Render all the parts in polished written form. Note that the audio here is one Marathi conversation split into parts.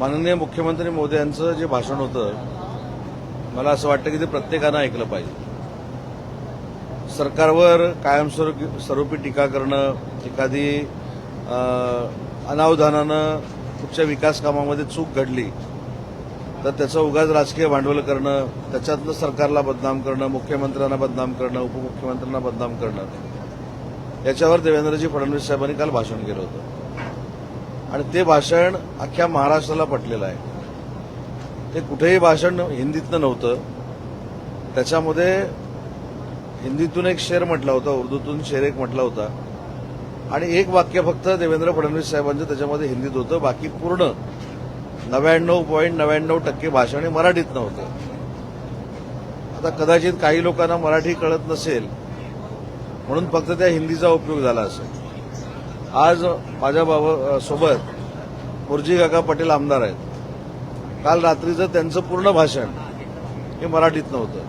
माननीय मुख्यमंत्री मोदयांचं जे भाषण होतं, मला असं वाटतं की ते प्रत्येकानं ऐकलं पाहिजे. सरकारवर कायमस्वरूपी टीका करणं, एखादी अनावधानानं कुठच्या विकास कामामध्ये चूक घडली तर त्याचं उगाच राजकीय भांडवल करणं, त्याच्यातलं सरकारला बदनाम करणं, मुख्यमंत्र्यांना बदनाम करणं, उपमुख्यमंत्र्यांना बदनाम करणं, याच्यावर देवेंद्रजी फडणवीस साहेबांनी काल भाषण केलं होतं. आणि ते भाषण अख्ख्या महाराष्ट्राला पटलेलं आहे. ते कुठेही भाषण हिंदीतनं नव्हतं. त्याच्यामध्ये हिंदीतून एक शेर म्हटला होता, उर्दूतून शेर एक म्हटला होता आणि एक वाक्य फक्त देवेंद्र फडणवीस साहेबांचं त्याच्यामध्ये हिंदीत होतं. बाकी पूर्ण 99.99% भाषण हे मराठीत नव्हतं. आता कदाचित काही लोकांना मराठी कळत नसेल म्हणून फक्त त्या हिंदीचा उपयोग झाला असेल. आज माझ्या सोबत मुर्जी काका पटेल आमदार आहेत. काल रात्रीचं त्यांचं पूर्ण भाषण हे मराठीत नव्हतं.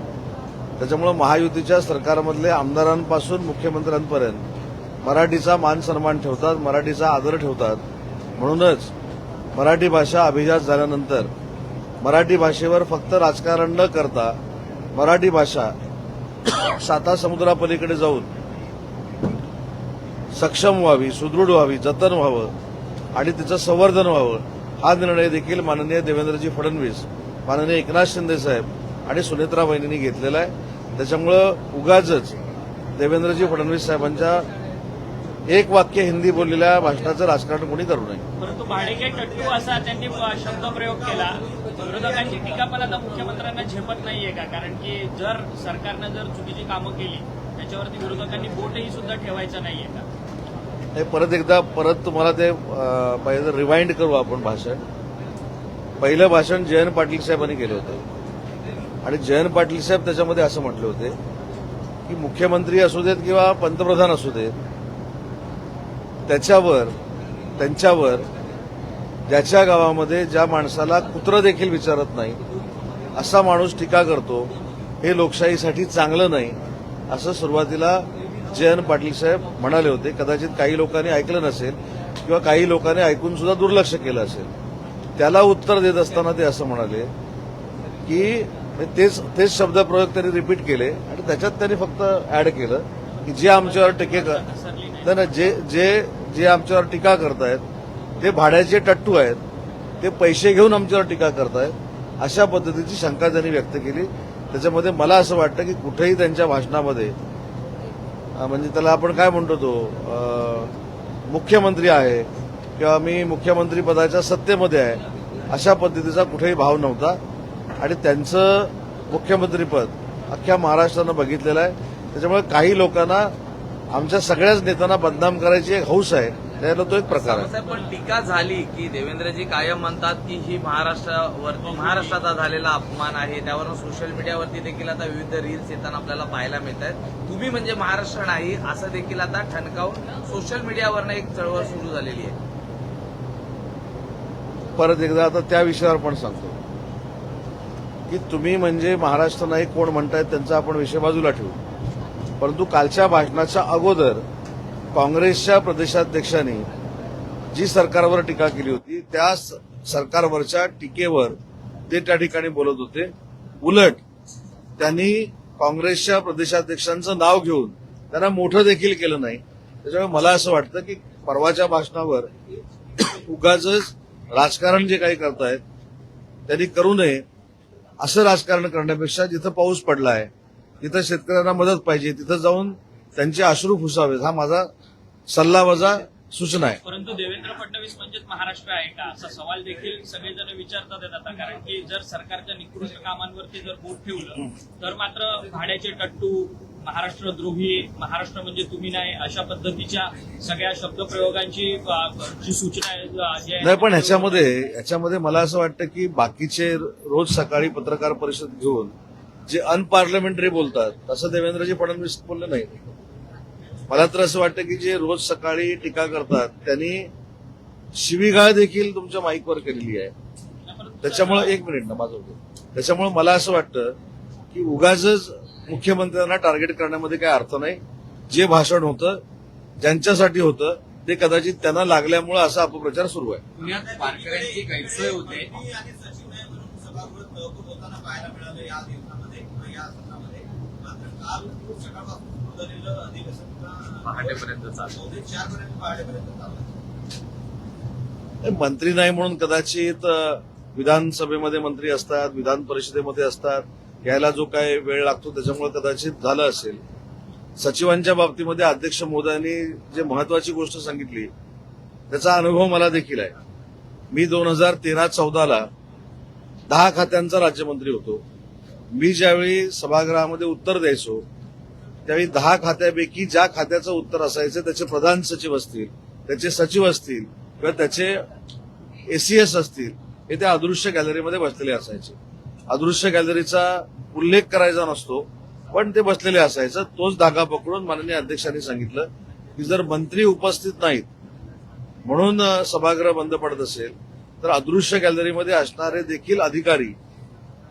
त्याच्यामुळे महायुतीच्या सरकारमधले आमदारांपासून मुख्यमंत्र्यांपर्यंत मराठीचा मान सन्मान ठेवतात, मराठीचा आदर ठेवतात. म्हणूनच मराठी भाषा अभिजात झाल्यानंतर मराठी भाषेवर फक्त राजकारण न करता मराठी भाषा साता समुद्रापलीकडे जाऊन सक्षम व्हावी, सुदृढ व्हावी, जतन व्हावं आणि तिचं संवर्धन व्हावं, हा निर्णय देखील माननीय देवेंद्रजी फडणवीस, माननीय एकनाथ शिंदे साहेब आणि सुनेत्रा वहिनींनी घेतलेला आहे. त्याच्यामुळं उगाचच देवेंद्रजी फडणवीस साहेबांच्या एक वाक्य हिंदी बोललेल्या भाषणाचं राजकारण कोणी करू नये. परंतु भाडेके टट्टू असा त्यांनी शब्दप्रयोग केला. विरोधकांची टीका पण आता मुख्यमंत्र्यांना झेपत नाहीये का? कारण की जर सरकारनं जर चुकीची कामं केली त्याच्यावरती विरोधकांनी बोटही सुद्धा ठेवायचं नाहीये का? परत तुम्हाला ते पाहिजे रिवाइंड करू आपण भाषण. पहिलं भाषण जयंत पाटील साहेबांनी केलं होतं आणि जयंत पाटील साहेब त्याच्यामध्ये असं म्हटले होते की मुख्यमंत्री असू देत किंवा पंतप्रधान असू देत, त्यांच्यावर ज्याच्या गावामध्ये ज्या माणसाला कुत्रं देखील विचारत नाही असा माणूस टीका करतो, हे लोकशाहीसाठी चांगलं नाही, असं सुरुवातीला जयंत पाटील साहेब म्हणाले होते. कदाचित काही लोकांनी ऐकलं नसेल किंवा काही लोकांनी ऐकून सुद्धा दुर्लक्ष केलं असेल. त्याला उत्तर देत असताना ते असं म्हणाले की तेच शब्दप्रयोग त्यांनी रिपीट केले आणि त्याच्यात त्यांनी फक्त ऍड केलं की जे आमच्यावर जे आमच्यावर टीका करतायत ते भाड्याचे टट्टू आहेत, ते पैसे घेऊन आमच्यावर टीका करतायत, अशा पद्धतीची शंका त्यांनी व्यक्त केली. त्याच्यामध्ये मला असं वाटतं की कुठेही त्यांच्या भाषणामध्ये म्हणजे त्याला आपण काय म्हणतो, तो मुख्यमंत्री आहे किंवा मी मुख्यमंत्री पदाच्या सत्तेमध्ये आहे, अशा पद्धतीचा कुठेही भाव नव्हता. आणि त्यांचं मुख्यमंत्रीपद अख्ख्या महाराष्ट्रानं बघितलेलं आहे. त्याच्यामुळे काही लोकांना आमच्या सगळ्याच नेत्यांना बदनाम करायची एक हौस आहे, त्याला तो एक प्रकार आहे. पण टीका झाली की देवेंद्रजी कायम म्हणतात की ही महाराष्ट्राचा झालेला अपमान आहे. त्यावरून सोशल मीडियावरती देखील आता विविध रील्स येताना आपल्याला पाहायला मिळत आहेत. तुम्ही म्हणजे महाराष्ट्र नाही असं देखील आता ठणकावून सोशल मीडियावरनं एक चळवळ सुरू झालेली आहे. परत एकदा आता त्या विषयावर पण सांगतो की तुम्ही म्हणजे महाराष्ट्र नाही कोण म्हणतायत त्यांचा आपण विषय बाजूला ठेवू. परंतु कालच्या भाषणाच्या अगोदर काँग्रेसच्या प्रदेशाध्यक्षांनी जी सरकारवर टीका केली होती त्या सरकारवरच्या टीकेवर ते त्या ठिकाणी बोलत होते. उलट त्यांनी काँग्रेसच्या प्रदेशाध्यक्षांचं नाव घेऊन त्यांना मोठं देखील केलं नाही. त्याच्यामुळे मला असं वाटतं की परवाच्या भाषणावर उगाचच राजकारण जे काही करतायत त्यांनी करू नये. असं राजकारण करण्यापेक्षा जिथं पाऊस पडला आहे, जिथं शेतकऱ्यांना मदत पाहिजे, तिथं जाऊन त्यांचे अश्रू पुसावेत, हा माझा सल्ला वजा सूचना आहे. परंतु देवेंद्र फडणवीस म्हणजेच महाराष्ट्र आहे का असा सवाल देखील सगळेजण विचारतात आहेत आता. कारण की जर सरकारच्या निकृष्ट कामांवरती जर बोट ठेवलं तर मात्र भाड्याचे टट्टू, महाराष्ट्रद्रोही, महाराष्ट्र म्हणजे तुम्ही नाही, अशा पद्धतीच्या सगळ्या शब्दप्रयोगांची जी सूचना आहे. नाही, पण ह्याच्यामध्ये मला असं वाटतं की बाकीचे रोज सकाळी पत्रकार परिषद घेऊन जे अनपार्लमेंटरी बोलतात तसं देवेंद्रजी फडणवीस बोलले नाही. मला तर असं वाटतं की जे रोज सकाळी टीका करतात त्यांनी शिवीगाळ देखील तुमच्या माईकवर केलेली आहे. त्याच्यामुळे एक मिनिट ना माझं होतं. त्याच्यामुळे मला असं वाटतं की उगाचच मुख्यमंत्र्यांना टार्गेट करण्यामध्ये काही अर्थ नाही. जे भाषण होतं ज्यांच्यासाठी होतं ते कदाचित त्यांना लागल्यामुळे असा अपप्रचार सुरू आहे. पुण्यात वारकऱ्यांची गैरसोय होते. आणि सचिवालय म्हणून सभागृह तहकूब होताना पाहायला मिळालं या दिवसामध्ये किंवा या सत्रामध्ये. मात्र काल सकाळपासून सुरू झालेलं अधिवेशन पहाटेपर्यंत चाललं. बहुतेक 4 पर्यंत पहाटेपर्यंत चाललं. मंत्री नाही म्हणून कदाचित विधानसभेमध्ये मंत्री असतात, विधान परिषदेमध्ये असतात, यायला जो काय वेळ लागतो त्याच्यामुळे कदाचित झालं असेल. सचिवांच्या बाबतीमध्ये अध्यक्ष महोदयांनी जे महत्वाची गोष्ट सांगितली त्याचा अनुभव मला देखील आहे. मी 2013-14 10 खात्यांचा राज्यमंत्री होतो. मी ज्यावेळी सभागृहामध्ये उत्तर द्यायचो त्यावेळी 10 खात्यापैकी ज्या खात्याचं उत्तर असायचं त्याचे प्रधान सचिव असतील, त्याचे सचिव असतील किंवा त्याचे एसीएस असतील हे त्या अदृश्य गॅलरीमध्ये बसलेले असायचे. अदृश्य गॅलरीचा उल्लेख करायचा नसतो पण ते बसलेले असायचं. तोच धागा पकडून माननीय अध्यक्षांनी सांगितलं की जर मंत्री उपस्थित नाहीत म्हणून सभागृह बंद पडत असेल तर अदृश्य गॅलरीमध्ये असणारे देखील अधिकारी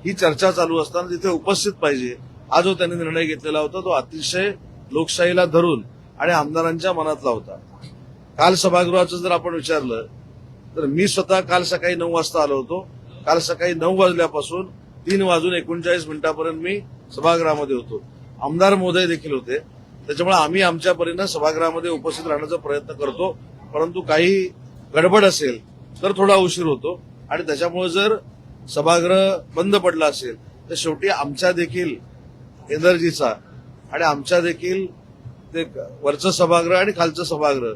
ही चर्चा चालू असताना तिथे उपस्थित पाहिजे. हा जो त्यांनी निर्णय घेतलेला होता तो अतिशय लोकशाहीला धरून आणि आमदारांच्या मनातला होता. काल सभागृहाचं जर आपण विचारलं तर मी स्वतः काल सकाळी 9 वाजता आलो होतो. काल सकाळी 9 वाजल्यापासून 3:39 मी सभागृहामध्ये होतो. आमदार महोदय देखील होते. त्याच्यामुळे आम्ही आमच्या परीनं सभागृहामध्ये उपस्थित राहण्याचा प्रयत्न करतो. परंतु काही गडबड असेल तर थोडा उशीर होतो आणि त्याच्यामुळे जर सभागृह बंद पडला असेल तर शेवटी आमच्या देखील एनर्जीचा आणि आमच्या देखील ते वरचं सभागृह आणि खालचं सभागृह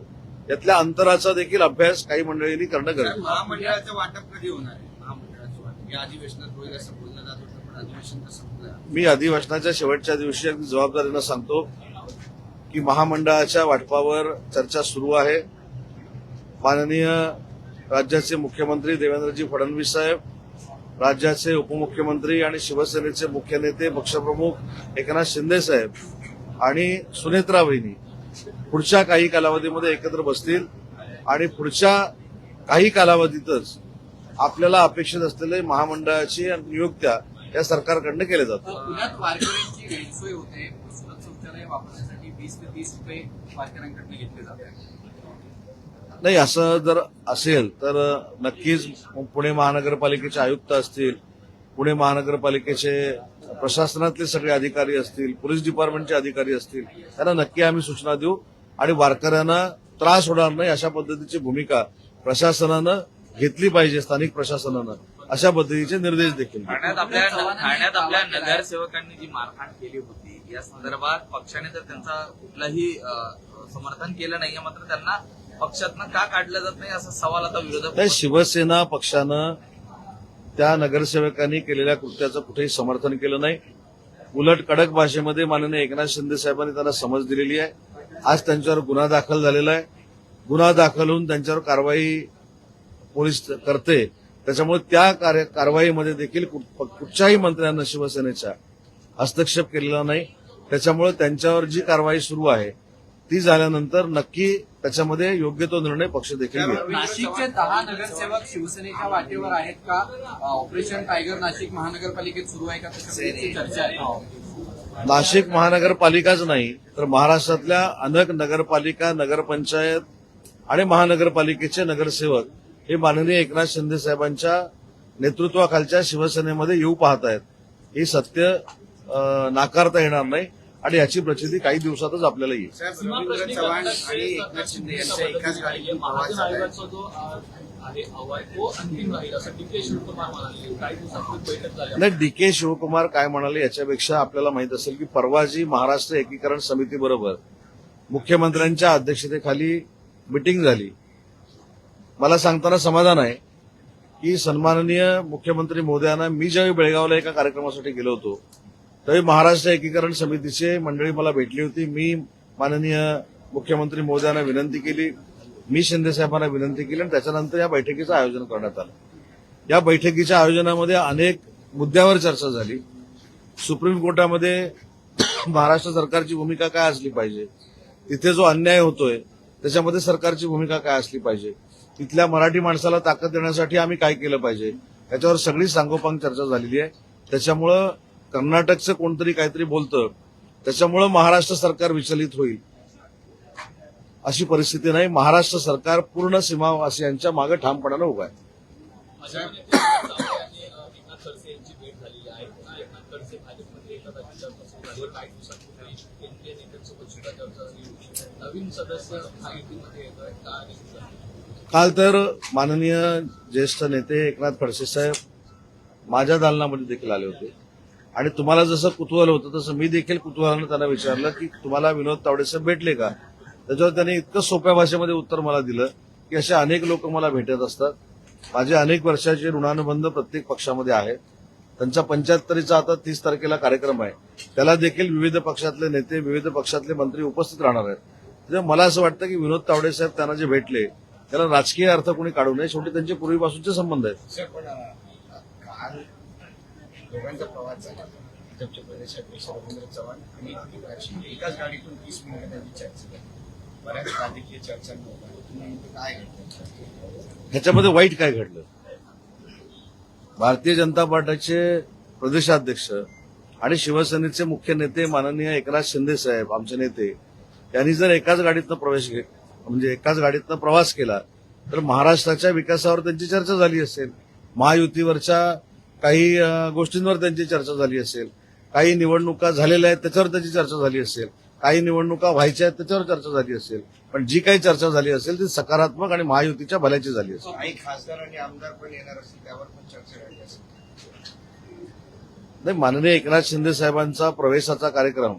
यातल्या अंतराचा देखील अभ्यास काही मंडळींनी करणं गरजेचं आहे. महामंडळाचं वाटप कधी होणार आहे? महामंडळाचं वाटप या अधिवेशनात होईल असं बोललं जात होतं पण अधिवेशन तर संपलं. मी अधिवेशनाच्या शेवटच्या दिवशी अगदी जबाबदारीनं सांगतो की महामंडळाच्या वाटपावर चर्चा सुरू आहे. माननीय राज्याचे मुख्यमंत्री देवेंद्रजी फडणवीस साहेब, राज्याचे उपमुख्यमंत्री आणि शिवसेनेचे मुख्य नेते पक्षप्रमुख एकनाथ शिंदे साहेब आणि सुनेत्रा वहिनी पुढच्या काही कालावधीमध्ये एकत्र बसतील आणि पुढच्या काही कालावधीतच आपल्याला अपेक्षित असलेले महामंडळाची नियुक्त्या या सरकारकडनं केल्या जातात. पुण्यात वारकऱ्यांची गैरसोय होते. सुलभ शौचालय वापरण्यासाठी 20 ते 30 रुपये वारकऱ्यांकडनं घेतले जातात. नाही, असं जर असेल तर नक्कीच पुणे महानगरपालिकेचे आयुक्त असतील, पुणे महानगरपालिकेचे प्रशासनातले सगळे अधिकारी असतील, पोलीस डिपार्टमेंटचे अधिकारी असतील, त्यांना नक्की आम्ही सूचना देऊ आणि वारकऱ्यांना त्रास होणार नाही अशा पद्धतीची भूमिका प्रशासनानं घेतली पाहिजे. स्थानिक प्रशासनानं अशा पद्धतीचे निर्देश देखील देऊ. ठाण्यात आपल्या नगरसेवकांनी जी मारहाण केली होती या संदर्भात पक्षाने तर त्यांचा कुठलाही समर्थन केलं नाहीये. मात्र त्यांना पक्षातनं का काढलं जात नाही असा सवाल आता विरोधक. शिवसेना पक्षानं त्या नगरसेवकांनी केलेल्या कृत्याचं कुठेही समर्थन केलं नाही. उलट कडक भाषेमध्ये माननीय एकनाथ शिंदे साहेबांनी त्यांना समज दिलेली आहे. आज त्यांच्यावर गुन्हा दाखल झालेला आहे. गुन्हा दाखल होऊन त्यांच्यावर कारवाई पोलीस करते. त्याच्यामुळे त्या कारवाईमध्ये देखील कुठच्याही मंत्र्यांना शिवसेनेच्या हस्तक्षेप केलेला नाही. त्याच्यामुळे त्यांच्यावर जी कारवाई सुरू आहे ती झाल्यानंतर नक्की त्याच्यामध्ये योग्य तो निर्णय पक्ष देखील घेईल. नाशिकचे 10 नगरसेवक शिवसेनेच्या वाटेवर आहेत का? ऑपरेशन टायगर नाशिक महानगरपालिकेत सुरू आहे का? त्याच्यामध्ये चर्चा आहे. नाशिक महानगरपालिकाच नाही तर महाराष्ट्रातल्या अनेक नगरपालिका, नगरपंचायत आणि महानगरपालिकेचे नगरसेवक हे माननीय एकनाथ शिंदे साहेबांच्या नेतृत्वाखालच्या शिवसेनेमध्ये येऊ पाहत आहेत. हे सत्य नाकारता येणार नाही आणि याची प्रचिती काही दिवसातच आपल्याला येईल. रवींद्र चव्हाण आणि एकनाथ शिंदे यांच्या एकाच गाडीतून प्रवास झाला. नाही, डी.के. शिवकुमार काय म्हणाले याच्यापेक्षा आपल्याला माहित असेल की परवा जी महाराष्ट्र एकीकरण समितीबरोबर मुख्यमंत्र्यांच्या अध्यक्षतेखाली मिटिंग झाली. मला सांगताना समाधान आहे की सन्माननीय मुख्यमंत्री महोदयांना मी ज्यावेळी बेळगावला एका कार्यक्रमासाठी गेलो होतो त्यावेळी महाराष्ट्र एकीकरण समितीचे मंडळी मला भेटली होती. मी माननीय मुख्यमंत्री महोदयांना विनंती केली, मी शिंदे साहेबांना विनंती केली आणि त्याच्यानंतर या बैठकीचं आयोजन करण्यात आलं. या बैठकीच्या आयोजनामध्ये अनेक मुद्द्यावर चर्चा झाली. सुप्रीम कोर्टामध्ये महाराष्ट्र सरकारची भूमिका काय असली पाहिजे, तिथे जो अन्याय होतोय त्याच्यामध्ये सरकारची भूमिका काय असली पाहिजे, तिथल्या मराठी माणसाला ताकद देण्यासाठी आम्ही काय केलं पाहिजे, याच्यावर सगळी सांगोपांग चर्चा झालेली आहे. त्याच्यामुळं कर्नाटकचं कोणतरी काहीतरी बोलतं त्याच्यामुळं महाराष्ट्र सरकार विचलित होईल अशी परिस्थिती नाही. महाराष्ट्र सरकार पूर्ण सीमावासियांच्या मागे ठामपणानं उभं आहे. एकनाथ खडसे यांची भेट झालेली आहे. पुन्हा एकनाथ खडसे भाजपमध्ये येतात अशी चर्चा सुरू झाली. काही दिवसांपूर्वी केंद्रीय नेत्यांसोबत सुद्धा चर्चा झाली. नवीन सदस्य महायुतीमध्ये येतोय का? काल तर माननीय ज्येष्ठ नेते एकनाथ खडसे साहेब माझ्या दालनामध्ये देखील आले होते आणि तुम्हाला जसं कुतूहल होतं तसं मी देखील कुतूहलानं त्यांना विचारलं की तुम्हाला विनोद तावडे साहेब भेटले का. त्याच्यावर त्यांनी इतकं सोप्या भाषेमध्ये उत्तर मला दिलं की असे अनेक लोक मला भेटत असतात. माझे अनेक वर्षाचे ऋणानुबंध प्रत्येक पक्षामध्ये आहेत. त्यांचा 75चा आता 30 तारखेला कार्यक्रम आहे. त्याला देखील विविध पक्षातले नेते, विविध पक्षातले मंत्री उपस्थित राहणार आहेत. त्यामुळे मला असं वाटतं की विनोद तावडे साहेब त्यांना जे भेटले त्याला राजकीय अर्थ कोणी काढू नये. शेवटी त्यांचे पूर्वीपासूनचे संबंध आहेत. काल दोघांचा प्रवास झाला. भाजपचे प्रदेशाध्यक्ष रवींद्र चव्हाण आणि एकनाथ शिंदे एकाच गाडीतून 30 मिनिटं त्यांची चर्चा झाली. बऱ्याच राजकीय चर्चांमध्ये काय घडलं, ह्याच्यामध्ये वाईट काय घडलं. भारतीय जनता पार्टीचे प्रदेशाध्यक्ष आणि शिवसेनेचे मुख्य नेते माननीय एकनाथ शिंदे साहेब आमचे नेते यांनी जर एकाच गाडीतनं प्रवास केला तर महाराष्ट्राच्या विकासावर त्यांची चर्चा झाली असेल. महायुतीवरच्या काही गोष्टींवर त्यांची चर्चा झाली असेल. काही निवडणुका झालेल्या आहेत त्याच्यावर त्याची चर्चा झाली असेल. काही निवडणुका व्हायच्या आहेत त्याच्यावर चर्चा झाली असेल. पण जी काही चर्चा झाली असेल ती सकारात्मक आणि महायुतीच्या भल्याची झाली असेल. काही खासदार आणि आमदार पण येणार असतील त्यावर पण चर्चा झाली असेल. नाही, माननीय एकनाथ शिंदे साहेबांचा प्रवेशाचा कार्यक्रम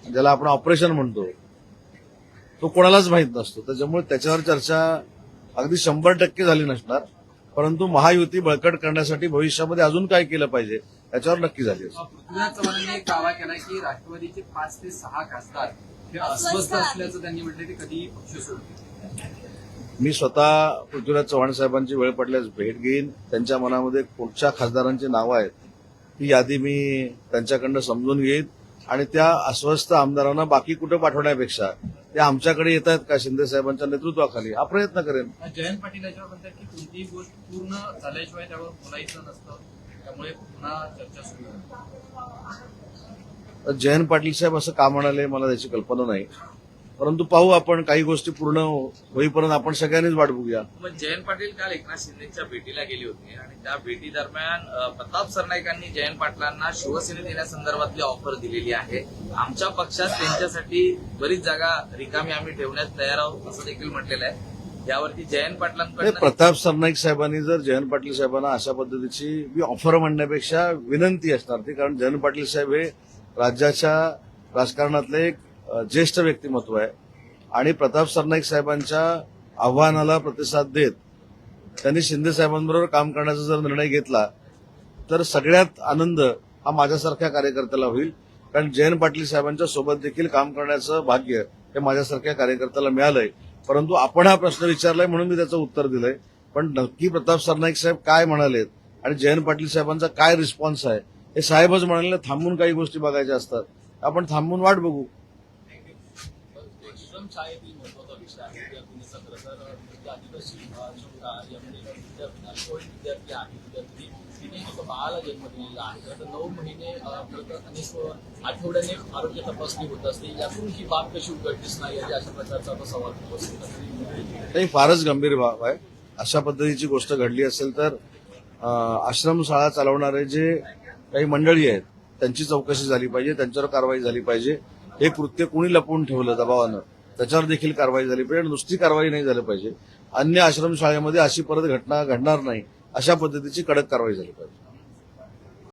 ज्याला आपण ऑपरेशन म्हणतो तो कोणालाच माहीत नसतो. त्याच्यामुळे त्याच्यावर चर्चा अगदी 100% झाली नसणार. परंतु महायुती बळकट करण्यासाठी भविष्यामध्ये अजून काय केलं पाहिजे त्याच्यावर नक्की झाली असेल. पृथ्वीराज चव्हाणांनी एक दावा केला की राष्ट्रवादीचे 5 ते 6 खासदार हे अस्वस्थ असल्याचं त्यांनी म्हटलं ते कधीही पक्ष सोडतील. मी स्वतः पृथ्वीराज चव्हाण साहेबांची वेळ पडल्यास भेट घेईन. त्यांच्या मनामध्ये कुठच्या खासदारांची नावं आहेत ती यादी मी त्यांच्याकडनं समजून घेईन आणि त्या अस्वस्थ आमदारांना बाकी कुठं पाठवण्यापेक्षा ते आमच्याकडे येत आहेत का शिंदे साहेबांच्या नेतृत्वाखाली हा प्रयत्न करेन. जयंत पाटील याच्यावर म्हणतात की कोणतीही गोष्ट पूर्ण झाल्याशिवाय त्यावर बोलायचं नसतं, त्यामुळे पुन्हा चर्चा सुरू होईल. जयंत पाटील साहेब असं का म्हणाले मला त्याची कल्पना नाही. परंतु पाहू आपण. काही गोष्टी पूर्ण होईपर्यंत आपण सगळ्यांनीच वाट बघूया. मग जयंत पाटील काल एकनाथ शिंदेच्या भेटीला गेले होते आणि त्या भेटी दरम्यान प्रताप सरनाईकांनी जयंत पाटलांना शिवसेनेत येण्यासंदर्भातली ऑफर दिलेली आहे. आमच्या पक्षात त्यांच्यासाठी बरीच जागा रिकामी आम्ही ठेवण्यास तयार आहोत असं देखील म्हटलेलं आहे. यावरती जयंत पाटलांकडे प्रताप सरनाईक साहेबांनी जर जयंत पाटील साहेबांना अशा पद्धतीची ऑफर म्हणण्यापेक्षा विनंती असणार ती. कारण जयंत पाटील साहेब हे राज्याच्या राजकारणातले एक ज्येष्ठ व्यक्तिमत्व आहे आणि प्रताप सरनाईक साहेबांच्या आव्हानाला प्रतिसाद देत त्यांनी शिंदे साहेबांबरोबर काम करण्याचा जर निर्णय घेतला तर सगळ्यात आनंद हा माझ्यासारख्या कार्यकर्त्याला होईल. कारण जयंत पाटील साहेबांच्या सोबत देखील काम करण्याचं भाग्य हे माझ्यासारख्या कार्यकर्त्याला मिळालंय. परंतु आपण हा प्रश्न विचारलाय म्हणून मी त्याचं उत्तर दिलंय. पण नक्की प्रताप सरनाईक साहेब काय म्हणालेत आणि जयंत पाटील साहेबांचा काय रिस्पॉन्स आहे हे साहेबच म्हणाले. थांबून काही गोष्टी बघायच्या असतात. आपण थांबून वाट बघू. शाळेतील महत्वाचा विषय आहे विद्यार्थिनीचा खरं तर आदिवासी विद्यार्थी आहे. विद्यार्थी तिने एका बाळाला जन्म दिलेला आहे. तर 9 महिने खरं तर अनेक आठवड्याने आरोग्य तपासणी होत असते. यातून ही बाब कशी उघडलीच नाही याची अशा प्रकारचा आता सवाल उपस्थित आहे. नाही, फारच गंभीर बाब आहे. अशा पद्धतीची गोष्ट घडली असेल तर आश्रमशाळा चालवणारे जे काही मंडळी आहेत त्यांची चौकशी झाली पाहिजे. त्यांच्यावर कारवाई झाली पाहिजे. हे कृत्य कुणी लपवून ठेवलं दबावानं त्याच्यावर देखील कारवाई झाली पाहिजे. नुसती कारवाई नाही झाली पाहिजे. अन्य आश्रमशाळेमध्ये अशी परत घटना घडणार नाही अशा पद्धतीची कडक कारवाई झाली पाहिजे.